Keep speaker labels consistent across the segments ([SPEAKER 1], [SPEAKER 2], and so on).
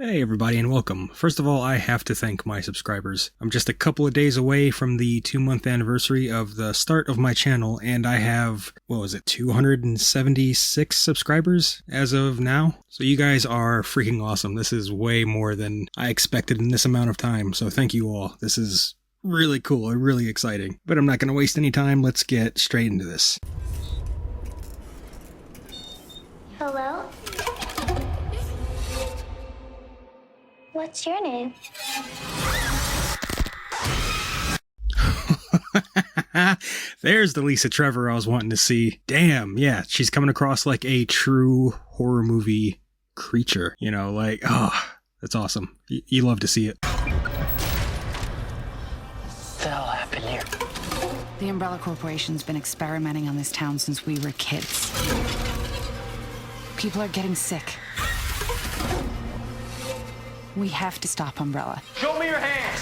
[SPEAKER 1] Hey everybody and welcome. First of all, I have to thank my subscribers. I'm just a couple of days away from the 2-month anniversary of the start of my channel, and I have, 276 subscribers as of now? So you guys are freaking awesome. This is way more than I expected in this amount of time, so thank you all. This is really cool and really exciting. But I'm not going to waste any time. Let's get straight into this.
[SPEAKER 2] Hello? What's your name?
[SPEAKER 1] There's the Lisa Trevor I was wanting to see. Damn, yeah, she's coming across like a true horror movie creature. You know, like, oh, that's awesome. You love to see it.
[SPEAKER 3] What the hell happened here?
[SPEAKER 4] The Umbrella Corporation's been experimenting on this town since we were kids. People are getting sick. We have to stop Umbrella.
[SPEAKER 3] Show me your hands!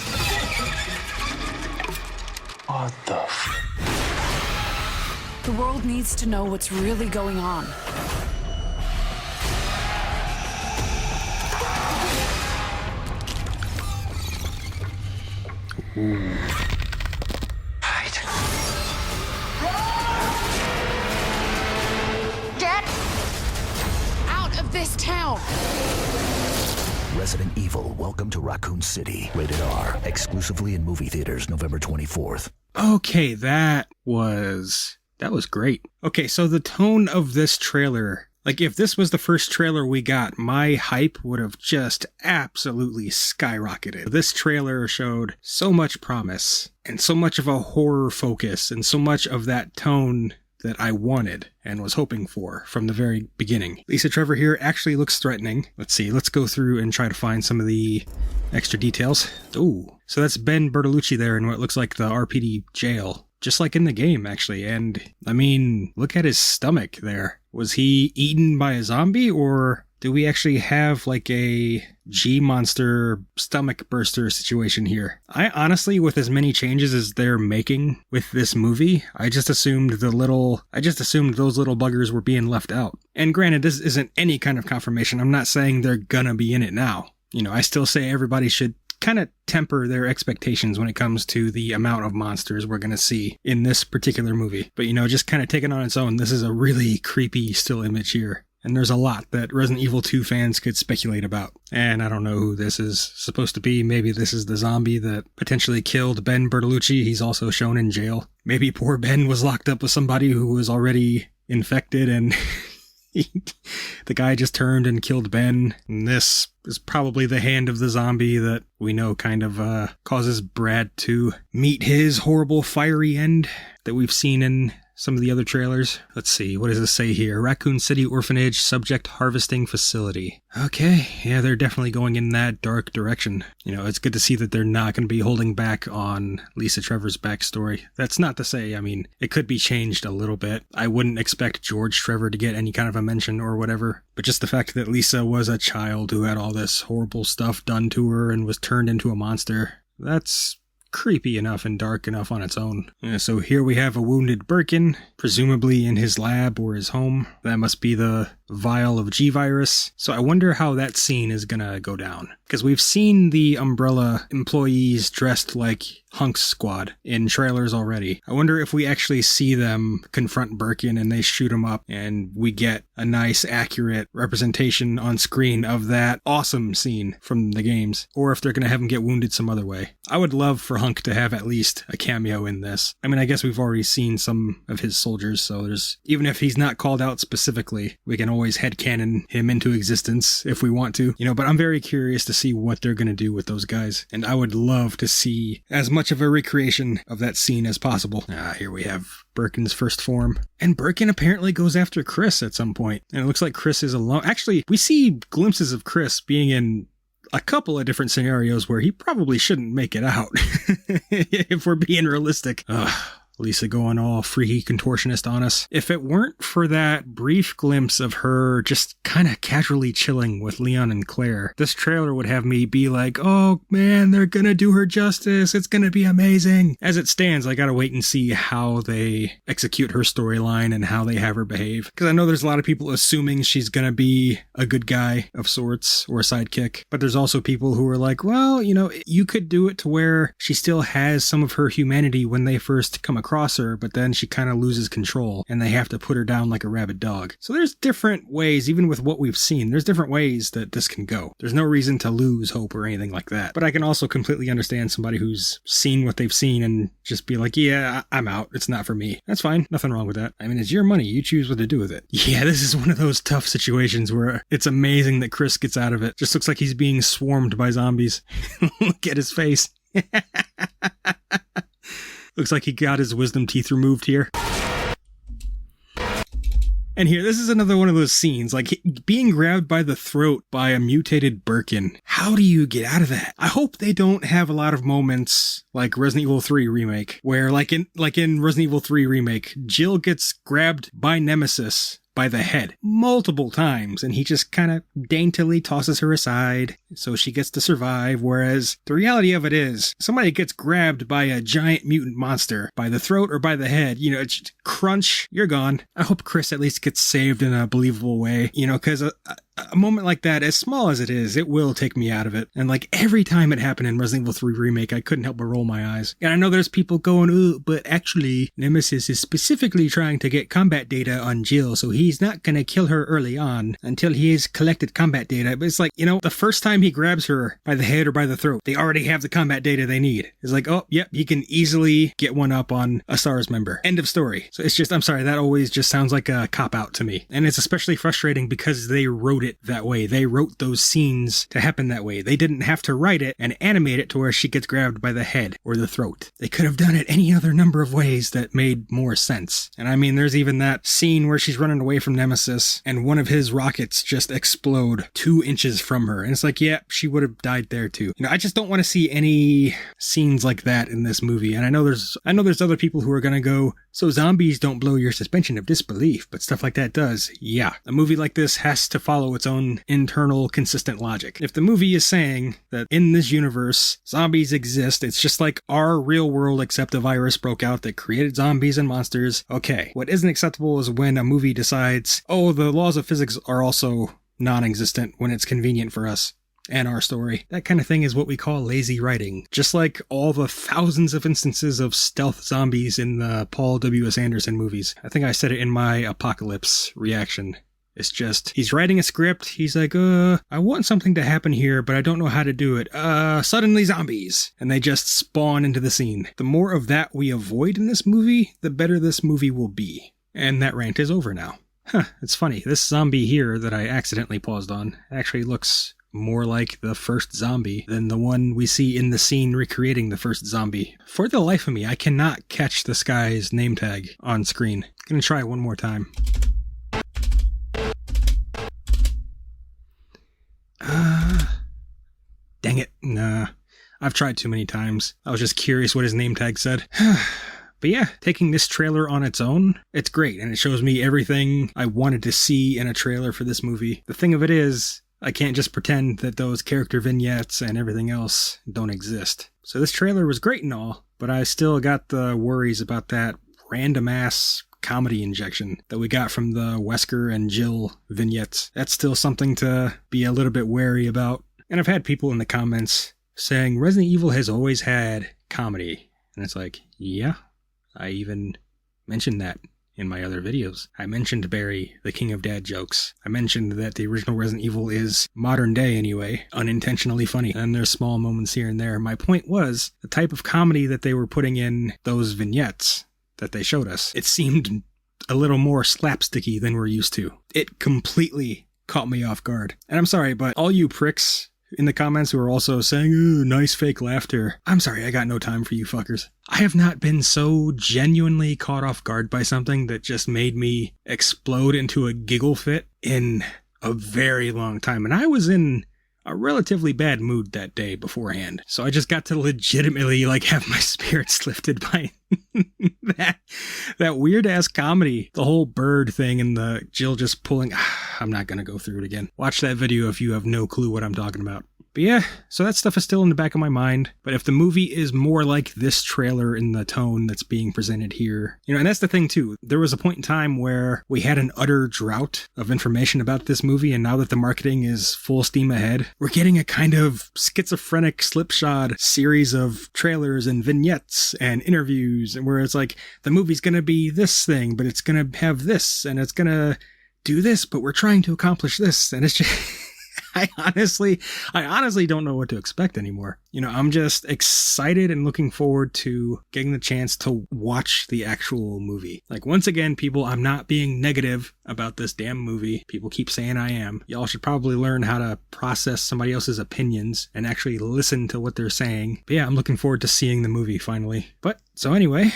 [SPEAKER 3] What the
[SPEAKER 4] The world needs to know what's really going on.
[SPEAKER 1] Ooh.
[SPEAKER 3] Right.
[SPEAKER 4] Get out of this town!
[SPEAKER 5] Resident Evil, Welcome to Raccoon City. Rated R. Exclusively in movie theaters November 24th.
[SPEAKER 1] Okay, that was great. Okay, so the tone of this trailer, like if this was the first trailer we got, my hype would have just absolutely skyrocketed. This trailer showed so much promise and so much of a horror focus and so much of that tone that I wanted and was hoping for from the very beginning. Lisa Trevor here actually looks threatening. Let's see, let's go through and try to find some of the extra details. Ooh, so that's Ben Bertolucci there in what looks like the RPD jail. Just like in the game, actually. And, I mean, look at his stomach there. Was he eaten by a zombie, or do we actually have, like, a G-monster stomach burster situation here? I honestly, with as many changes as they're making with this movie, I just assumed those little buggers were being left out. And granted, this isn't any kind of confirmation. I'm not saying they're gonna be in it now. You know, I still say everybody should kind of temper their expectations when it comes to the amount of monsters we're going to see in this particular movie. But, you know, just kind of taken on its own, this is a really creepy still image here. And there's a lot that Resident Evil 2 fans could speculate about. And I don't know who this is supposed to be. Maybe this is the zombie that potentially killed Ben Bertolucci. He's also shown in jail. Maybe poor Ben was locked up with somebody who was already infected and the guy just turned and killed Ben. And this is probably the hand of the zombie that we know kind of causes Brad to meet his horrible fiery end that we've seen in some of the other trailers. Let's see, what does this say here? Raccoon City Orphanage Subject Harvesting Facility. Okay, yeah, they're definitely going in that dark direction. You know, it's good to see that they're not going to be holding back on Lisa Trevor's backstory. That's not to say, I mean, it could be changed a little bit. I wouldn't expect George Trevor to get any kind of a mention or whatever, but just the fact that Lisa was a child who had all this horrible stuff done to her and was turned into a monster, that's creepy enough and dark enough on its own. Yeah, so here we have a wounded Birkin, presumably in his lab or his home. That must be the vial of G-Virus. So I wonder how that scene is gonna go down. Because we've seen the Umbrella employees dressed like Hunk's squad in trailers already. I wonder if we actually see them confront Birkin and they shoot him up and we get a nice accurate representation on screen of that awesome scene from the games. Or if they're gonna have him get wounded some other way. I would love for Hunk to have at least a cameo in this. I mean, I guess we've already seen some of his soldiers, so there's, even if he's not called out specifically, we can always headcanon him into existence if we want to, you know, but I'm very curious to see what they're going to do with those guys. And I would love to see as much of a recreation of that scene as possible. Here we have Birkin's first form. And Birkin apparently goes after Chris at some point. And it looks like Chris is alone. Actually, we see glimpses of Chris being in a couple of different scenarios where he probably shouldn't make it out, if we're being realistic. Lisa going all freaky contortionist on us. If it weren't for that brief glimpse of her just kind of casually chilling with Leon and Claire, this trailer would have me be like, oh man, they're gonna do her justice. It's gonna be amazing. As it stands, I gotta wait and see how they execute her storyline and how they have her behave. Because I know there's a lot of people assuming she's gonna be a good guy of sorts or a sidekick. But there's also people who are like, well, you know, you could do it to where she still has some of her humanity when they first come across her, but then she kind of loses control and they have to put her down like a rabid dog. So there's different ways, even with what we've seen, there's different ways that this can go. There's no reason to lose hope or anything like that. But I can also completely understand somebody who's seen what they've seen and just be like, yeah, I'm out. It's not for me. That's fine. Nothing wrong with that. I mean, it's your money. You choose what to do with it. Yeah, this is one of those tough situations where it's amazing that Chris gets out of it. Just looks like he's being swarmed by zombies. Look at his face. Looks like he got his wisdom teeth removed here. And here, this is another one of those scenes, like being grabbed by the throat by a mutated Birkin. How do you get out of that? I hope they don't have a lot of moments like Resident Evil 3 Remake, where like in Resident Evil 3 Remake, Jill gets grabbed by Nemesis by the head multiple times, and he just kind of daintily tosses her aside so she gets to survive, whereas the reality of it is somebody gets grabbed by a giant mutant monster by the throat or by the head, you know, it's just, crunch, you're gone. I hope Chris at least gets saved in a believable way, you know, because a moment like that, as small as it is, it will take me out of it. And like every time it happened in Resident Evil 3 Remake, I couldn't help but roll my eyes. And I know there's people going, ooh, but actually Nemesis is specifically trying to get combat data on Jill, so he's not going to kill her early on until he has collected combat data. But it's like, you know, the first time he grabs her by the head or by the throat, they already have the combat data they need. It's like, oh, yep, he can easily get one up on a SARS member. End of story. So it's just, I'm sorry, that always just sounds like a cop-out to me. And it's especially frustrating because they wrote it that way. They wrote those scenes to happen that way. They didn't have to write it and animate it to where she gets grabbed by the head or the throat. They could have done it any other number of ways that made more sense. And I mean, there's even that scene where she's running away from Nemesis and one of his rockets just explode 2 inches from her. And it's like, yeah, she would have died there too. You know, I just don't want to see any scenes like that in this movie. And I know there's other people who are going to go, so zombies don't blow your suspension of disbelief, but stuff like that does. Yeah. A movie like this has to follow its own internal consistent logic. If the movie is saying that in this universe, zombies exist, it's just like our real world except a virus broke out that created zombies and monsters. Okay. What isn't acceptable is when a movie decides, oh, the laws of physics are also non-existent when it's convenient for us and our story. That kind of thing is what we call lazy writing. Just like all the thousands of instances of stealth zombies in the Paul W.S. Anderson movies. I think I said it in my Apocalypse reaction. It's just, he's writing a script, he's like, I want something to happen here, but I don't know how to do it. Suddenly zombies. And they just spawn into the scene. The more of that we avoid in this movie, the better this movie will be. And that rant is over now. It's funny, this zombie here that I accidentally paused on actually looks more like the first zombie than the one we see in the scene recreating the first zombie. For the life of me, I cannot catch this guy's name tag on screen. Gonna try one more time. Dang it. Nah. I've tried too many times. I was just curious what his name tag said. But yeah, taking this trailer on its own, it's great, and it shows me everything I wanted to see in a trailer for this movie. The thing of it is, I can't just pretend that those character vignettes and everything else don't exist. So this trailer was great and all, but I still got the worries about that random-ass comedy injection that we got from the Wesker and Jill vignettes. That's still something to be a little bit wary about. And I've had people in the comments saying Resident Evil has always had comedy. And it's like, yeah, I even mentioned that in my other videos. I mentioned Barry, the king of dad jokes. I mentioned that the original Resident Evil is, modern day anyway, unintentionally funny. And there's small moments here and there. My point was, the type of comedy that they were putting in those vignettes that they showed us, it seemed a little more slapsticky than we're used to. It completely caught me off guard. And I'm sorry, but all you pricks in the comments who are also saying, ooh, nice fake laughter. I'm sorry, I got no time for you fuckers. I have not been so genuinely caught off guard by something that just made me explode into a giggle fit in a very long time. And I was in a relatively bad mood that day beforehand. So I just got to legitimately have my spirits lifted by that weird ass comedy, the whole bird thing and the Jill just pulling. I'm not going to go through it again. Watch that video if you have no clue what I'm talking about. But yeah, so that stuff is still in the back of my mind. But if the movie is more like this trailer in the tone that's being presented here, and that's the thing too. There was a point in time where we had an utter drought of information about this movie, and now that the marketing is full steam ahead, we're getting a kind of schizophrenic slipshod series of trailers and vignettes and interviews, and where it's like, the movie's gonna be this thing, but it's gonna have this, and it's gonna do this, but we're trying to accomplish this, and it's just... I honestly don't know what to expect anymore. I'm just excited and looking forward to getting the chance to watch the actual movie. Like, once again, people, I'm not being negative about this damn movie. People keep saying I am. Y'all should probably learn how to process somebody else's opinions and actually listen to what they're saying. But yeah, I'm looking forward to seeing the movie finally. But, so anyway,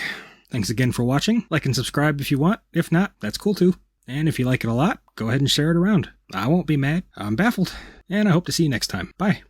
[SPEAKER 1] thanks again for watching. Like and subscribe if you want. If not, that's cool too. And if you like it a lot, go ahead and share it around. I won't be mad. I'm baffled. And I hope to see you next time. Bye.